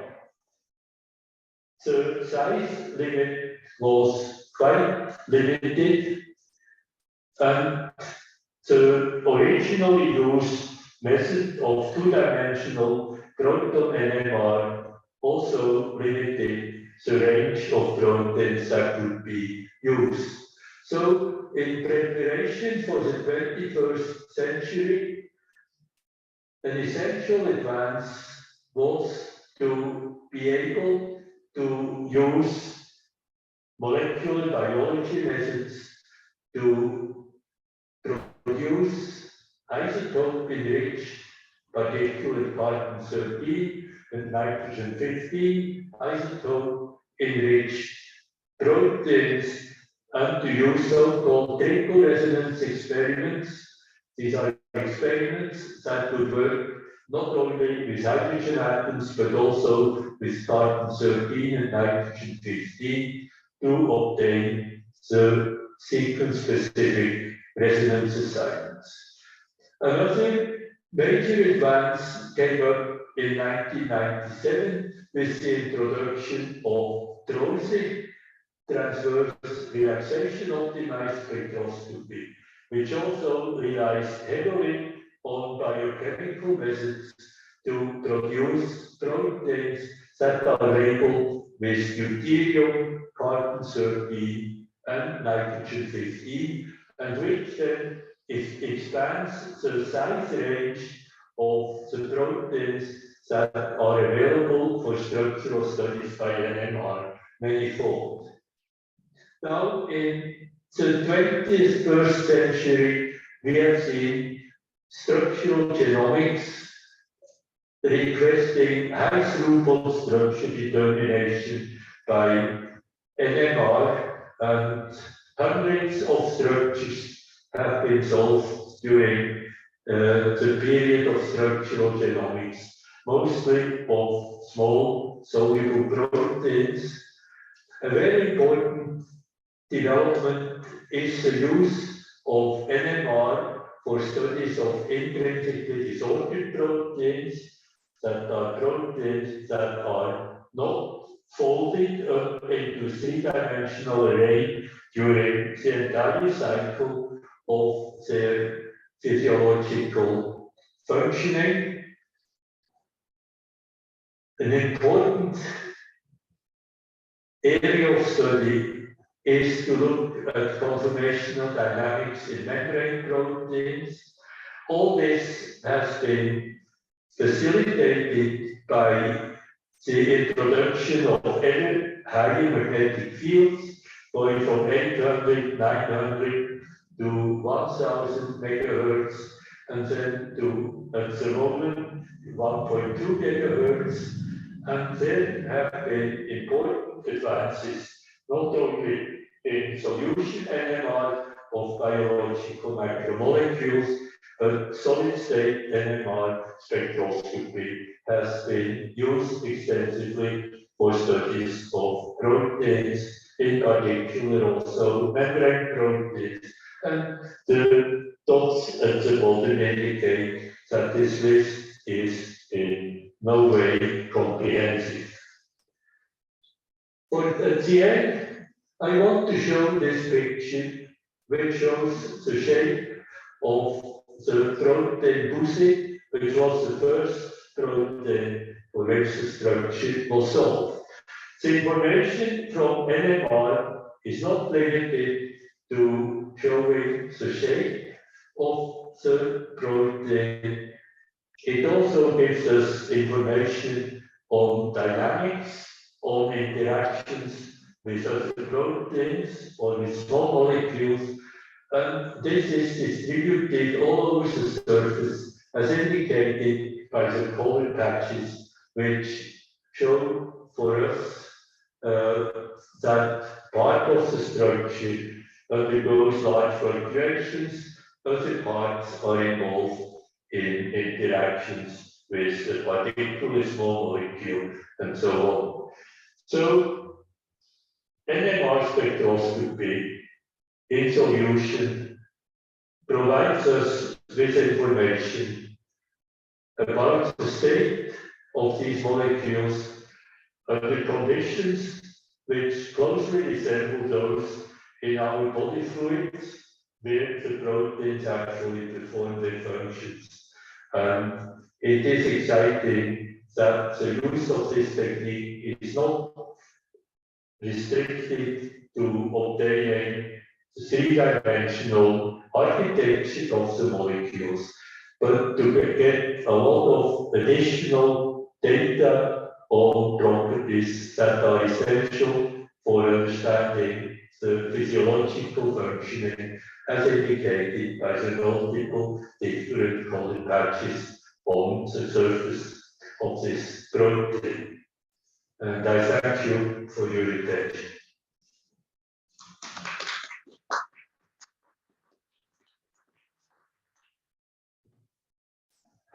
Speaker 4: the size limit was quite limited, and the originally used method of two-dimensional proton NMR also limited the range of protons that could be used. So, in preparation for the 21st century, an essential advance was to be able to use molecular biology methods to produce isotope-enriched particulate carbon-13 and nitrogen-15 isotope-enriched proteins, and to use so-called triple resonance experiments. These are experiments that would work not only with hydrogen atoms, but also with carbon-13 and nitrogen-15 to obtain the sequence-specific resonance assignments. Another major advance came up in 1997 with the introduction of TROSE, transverse relaxation optimized spectroscopy, which also relies heavily on biochemical methods to produce proteins that are labeled with deuterium, carbon-13, and nitrogen-15, and which then expands the size range of the proteins that are available for structural studies by NMR manifold. Now, in the 21st century, we have seen structural genomics requesting high throughput structure determination by NMR, and hundreds of structures have been solved during the period of structural genomics, mostly of small soluble proteins. A very important development is the use of NMR for studies of intrinsically disordered proteins, that are not folded up into three-dimensional array during the entire cycle of their physiological functioning. An important area of study is to look at conformational dynamics in membrane proteins. All this has been facilitated by the introduction of ever higher magnetic fields, going from 800, 900 to 1000 megahertz, and then to, at the moment, 1.2 gigahertz. And there have been important advances, not only in solution NMR of biological macromolecules, but solid-state NMR spectroscopy has been used extensively for studies of proteins, in particular also membrane proteins, and the dots at the bottom indicate that this list is in no way comprehensive. But at the end, I want to show this picture, which shows the shape of the protein busi, which was the first protein for which the structure was solved. The information from NMR is not limited to showing the shape of the protein. It also gives us information on dynamics, on interactions with other proteins or with small molecules, and this is distributed all over the surface as indicated by the color patches, which show for us that part of the structure undergoes large fluctuations, other parts are involved in interactions with a particularly small molecule, and so on. So, NMR spectroscopy in solution provides us with information about the state of these molecules, under conditions which closely resemble those in our body fluids, where the proteins actually perform their functions. It is exciting that the use of this technique is not restricted to obtaining the three-dimensional architecture of the molecules, but to get a lot of additional data on properties that are essential for understanding the physiological functioning as indicated by the multiple different colored patches on the surface of this protein. And I thank you for your attention.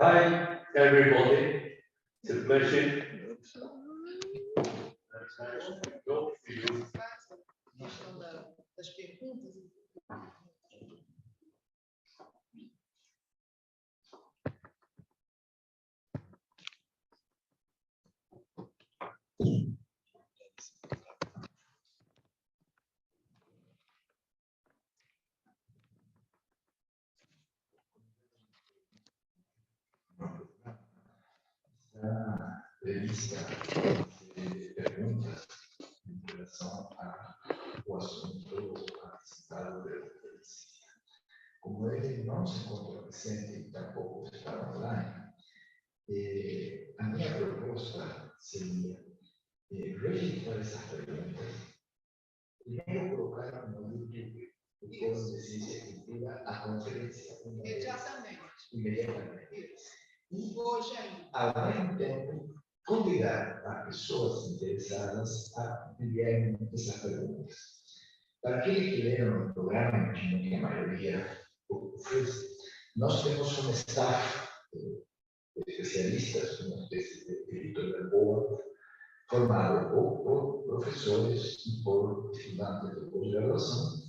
Speaker 4: Hi, everybody. It's a pleasure.
Speaker 1: Das perguntas.
Speaker 3: Está prevista perguntas em relação ao assunto apresentado pelo Felicia. Como ele não se encontra presente e tampouco está online, a minha proposta seria registrar essas perguntas, primeiro colocar no YouTube o Fórum de Ciência e Cultura a conferência. Imediatamente. E
Speaker 1: Hoje ainda.
Speaker 3: ao mesmo tempo, convidar as pessoas interessadas a enviarem essas perguntas. Para aqueles que leram o programa, imagino que a maioria o fez, nós temos um staff de especialistas, uma espécie de editora boa, formado por professores e por estudantes de pós-graduação.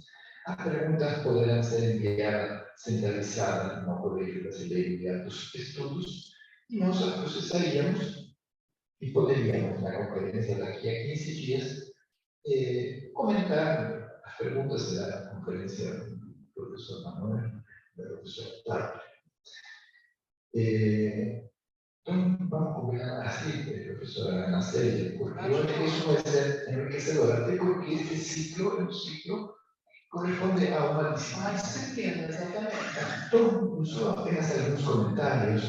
Speaker 3: As perguntas poderão ser enviadas centralizadas no Colégio Brasileiro de Altos Estudos e nós as processaríamos e poderíamos, na conferência daqui a 15 dias, comentar as perguntas da conferência do professor Manuel, do professor Clark. Então, vamos combinar assim, professora Ana Célia, porque eu acho que isso vai ser enriquecedor, até porque esse ciclo é um ciclo corresponde a uma disciplina.
Speaker 1: Exatamente.
Speaker 3: Então, só apenas alguns comentários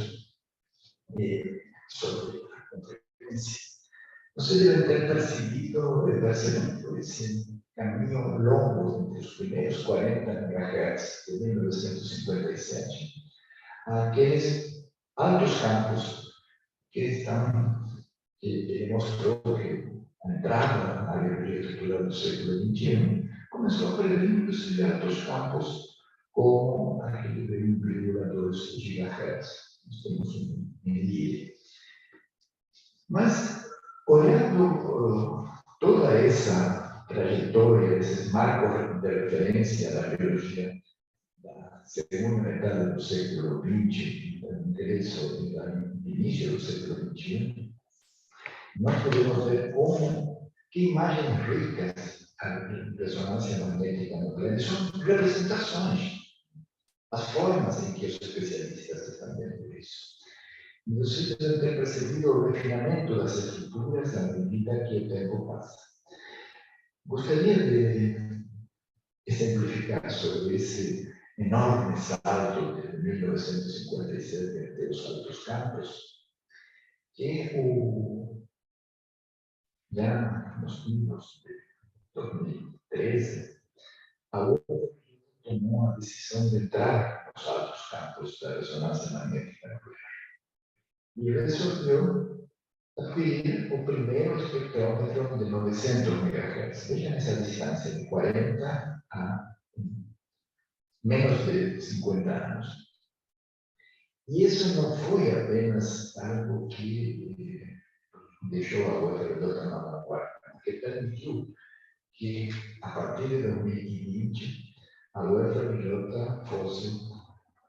Speaker 3: sobre a conferência. Vocês devem ter percebido esse caminho longo entre os primeiros 40 MHz de 1957 àqueles altos campos que ele mostrou que a entrada na biologia estrutural do século XXI começou a prever inclusive altos campos como aquele de 1,2 GHz. Nós temos um nível. Mas, olhando toda essa trajetória, esses marcos de referência da biologia da segunda metade do século XX, do interesse do início do século XXI, nós podemos ver que imagens ricas a ressonância magnética nuclear são representações, as formas em que os especialistas estão vendo isso. E vocês devem ter percebido o refinamento das estruturas à medida que o tempo passa. Gostaria de exemplificar sobre esse enorme salto de 1957 até os altos campos, que já nos anos de 2013, a UFRJ tomou a decisão de entrar nos altos campos da ressonância magnética nuclear. E resolveu adquirir o primeiro espectrômetro de 900 MHz. Vejam essa distância de 40 a menos de 50 anos. E isso não foi apenas algo que deixou a UFRJ na vanguarda, porque permitiu que, a partir de 2020, a UFRJ fosse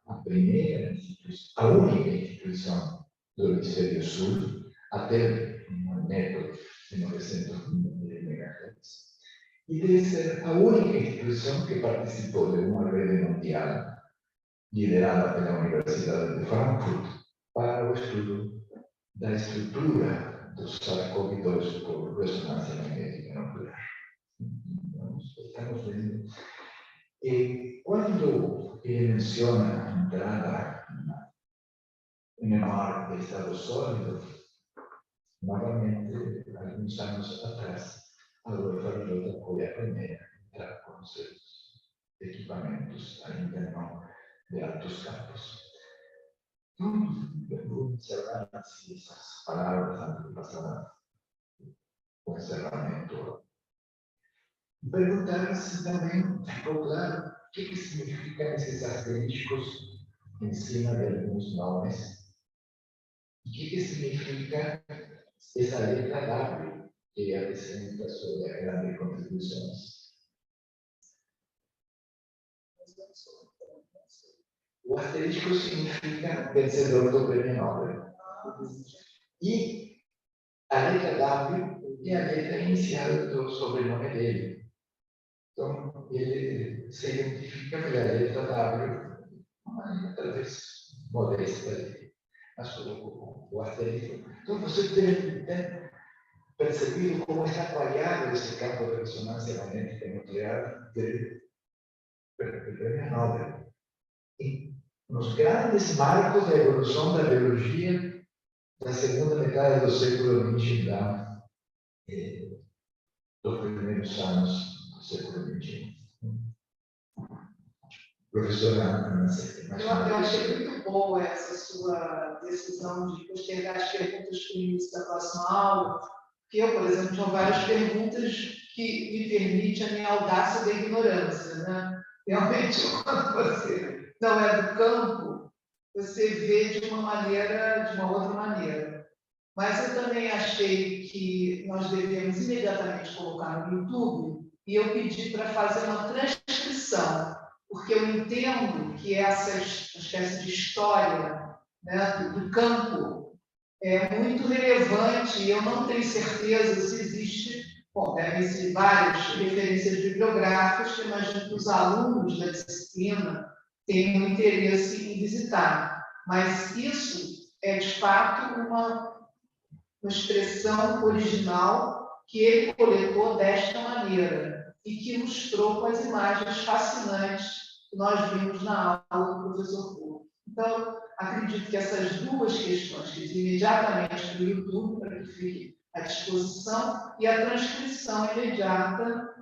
Speaker 3: a primeira instituição, a única instituição do Hemisfério Sul a ter um método de 900 MHz. E deve ser a única instituição que participou de uma rede mundial liderada pela Universidade de Frankfurt para o estudo da estrutura dos SARS-CoV-2 por ressonância magnética nuclear. Então, estamos vendo. E quando ele menciona a entrada na Nmr de estado sólido, novamente, alguns anos atrás, a UFRJ foi a primeira a entrar com seus equipamentos, ainda não de altos campos. Então, vou encerrar essas palavras antes de passar o encerramento. Perguntar se também ficou claro o que significam esses asterísticos em cima de alguns nomes. O que significa essa letra W que apresenta sobre a grande contribuições? O asterisco significa vencedor do Prêmio Nobel. E a letra W é a letra inicial do sobrenome dele. Então, ele se identifica pela letra W, uma talvez modesta, mas colocou o asterisco. Então, você deve ter percebido como está trabalhado esse campo de ressonância magnética nuclear do Prêmio Nobel. E nos grandes marcos da evolução da biologia da segunda metade do século XX, dos primeiros anos do século XXI. Professora Ana,
Speaker 1: eu achei muito boa essa sua decisão de postergar as perguntas para o início da próxima aula, porque eu, por exemplo, tinha várias perguntas que me permitem a minha audácia da ignorância, né? Realmente, quando você não é do campo, você vê de uma maneira, de uma outra maneira. Mas eu também achei que nós devemos imediatamente colocar no YouTube, e eu pedi para fazer uma transcrição, porque eu entendo que essa espécie de história, né, do campo é muito relevante, e eu não tenho certeza se existe, bom, devem existir várias referências bibliográficas, que imagino que os alunos da disciplina tenham interesse em visitar, mas isso é, de fato, uma expressão original que ele coletou desta maneira e que ilustrou com as imagens fascinantes que nós vimos na aula do professor Kurt. Então, acredito que essas duas questões, que imediatamente para o YouTube, para que fique à disposição, e a transcrição imediata,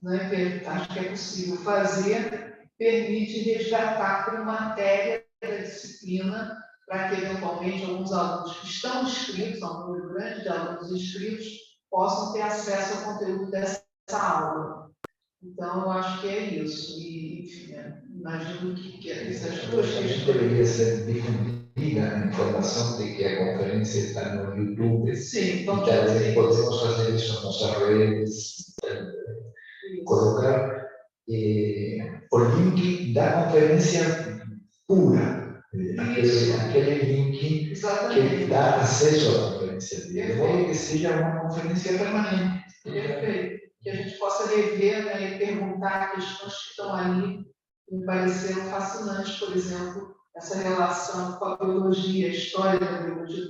Speaker 1: né, que acho que é possível fazer, permite resgatar como matéria da disciplina, para que, eventualmente, alguns alunos que estão inscritos, há um número grande de alunos inscritos, possam ter acesso ao conteúdo dessa aula. Então, eu acho que é isso. E, enfim, imagino que essas duas questões...
Speaker 3: Deveria ser difundida a informação de que a conferência está no YouTube.
Speaker 1: Sim,
Speaker 3: vamos fazer. Podemos fazer isso nas nossas redes, colocar o link da conferência pura. Aquele link que dá acesso à conferência dele, de modo que seja uma conferência permanente.
Speaker 1: Perfeito. Que a gente possa rever, né, e perguntar questões que estão ali, que me pareceram fascinantes, por exemplo, essa relação com a biologia, a história da biologia,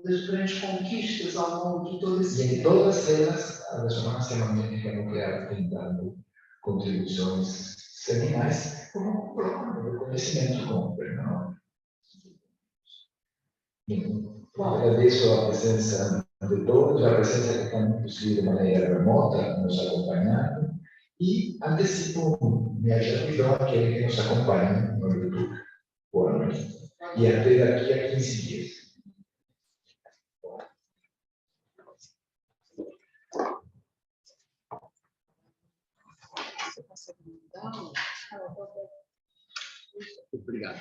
Speaker 1: das grandes conquistas ao longo de todo esse tempo.
Speaker 3: E em todas elas, a ressonância magnética nuclear tem dado contribuições seminais, como o próprio conhecimento como o Prêmio Nobel. Agradeço a presença de todos, a presença que estão, inclusive, de maneira remota, nos acompanhando, e antecipo minha gratidão àqueles que nos acompanham no YouTube. Boa noite. E até daqui a 15 dias. Obrigado.